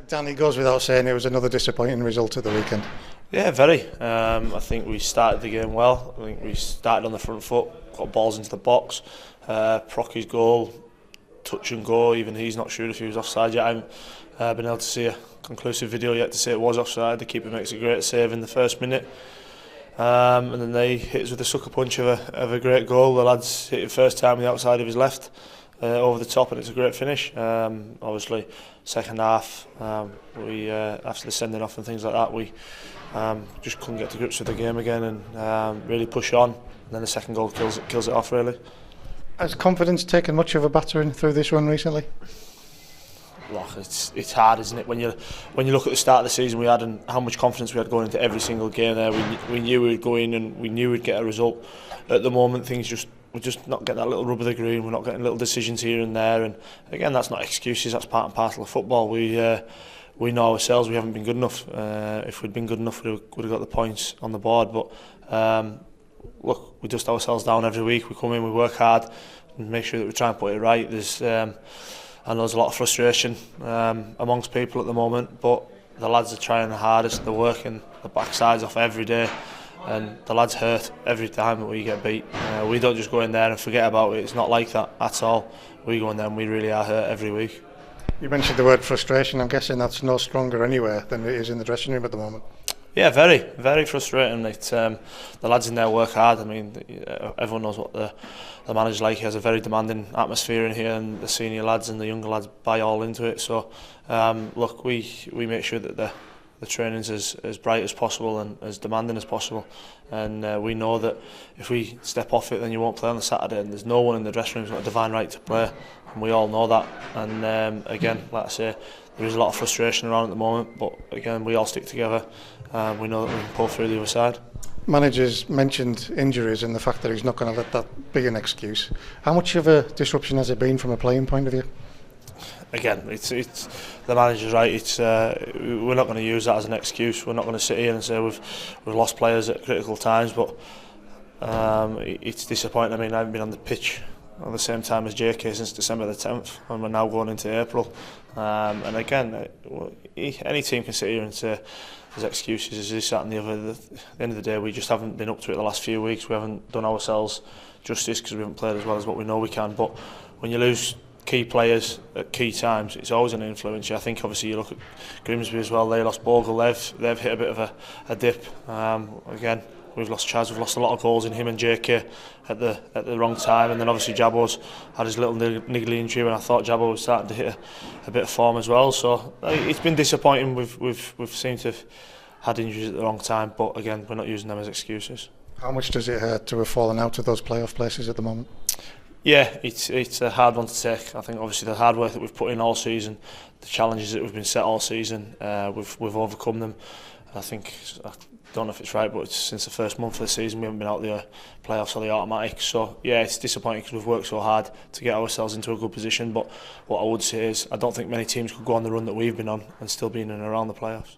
Dan, it goes without saying it was another disappointing result at the weekend. Yeah, very. I think we started the game well. I think we started on the front foot, got balls into the box. Procky's goal, touch and go, even he's not sure if he was offside yet. I haven't been able to see a conclusive video yet to say it was offside. The keeper makes a great save in the first minute. And then they hit us with a sucker punch of a great goal. The lads hit it first time on the outside of his left, over the top, and it's a great finish. Obviously, second half, we after the sending off and things like that, we just couldn't get to grips with the game again and really push on. And then the second goal kills it off, really. Has confidence taken much of a battering through this run recently? Look, it's hard, isn't it? When you look at the start of the season we had and how much confidence we had going into every single game there, we knew we would go in and we knew we'd get a result. At the moment, things we're just not getting that little rub of the green. We're not getting little decisions here and there. And again, that's not excuses. That's part and parcel of football. We know ourselves we haven't been good enough. If we'd been good enough, we would have got the points on the board. But look, we dust ourselves down every week. We come in, we work hard, and make sure that we try and put it right. I know there's a lot of frustration amongst people at the moment, but the lads are trying the hardest. They're working the backsides off every day, and the lads hurt every time that we get beat. We don't just go in there and forget about it. It's not like that at all. We go in there and we really are hurt every week. You mentioned the word frustration. I'm guessing that's no stronger anywhere than it is in the dressing room at the moment. Yeah, very, very frustrating. The lads in there work hard. I mean, everyone knows what the manager's like. He has a very demanding atmosphere in here, and the senior lads and the younger lads buy all into it. So, look, we make sure that the training's as bright as possible and as demanding as possible. And we know that if we step off it, then you won't play on the Saturday. And there's no one in the dressing room who's got a divine right to play, and we all know that. And again, like I say, there is a lot of frustration around at the moment, but again, we all stick together. We know that we can pull through the other side. Managers mentioned injuries and the fact that he's not going to let that be an excuse. How much of a disruption has it been from a playing point of view? Again, it's the manager's right. We're not going to use that as an excuse. We're not going to sit here and say we've lost players at critical times, but it's disappointing. I mean, I haven't been on the pitch at the same time as JK since December the 10th, and we're now going into April. And again, any team can sit here and say there's excuses, is this, that and the other. At the end of the day, we just haven't been up to it the last few weeks. We haven't done ourselves justice because we haven't played as well as what we know we can. But when you lose key players at key times, it's always an influence. I think obviously you look at Grimsby as well. They lost Bogle. They've hit a bit of a dip. Again, we've lost Chaz. We've lost a lot of goals in him and JK at the wrong time. And then obviously Jabo's had his little niggly injury, and I thought Jabo was starting to hit a bit of form as well. So it's been disappointing. We've seemed to have had injuries at the wrong time, but again, we're not using them as excuses. How much does it hurt to have fallen out of those playoff places at the moment? Yeah, it's a hard one to take. I think obviously the hard work that we've put in all season, the challenges that we've been set all season, we've overcome them. I think, I don't know if it's right, but since the first month of the season we haven't been out the playoffs or the automatics. So yeah, it's disappointing because we've worked so hard to get ourselves into a good position. But what I would say is I don't think many teams could go on the run that we've been on and still be in and around the playoffs.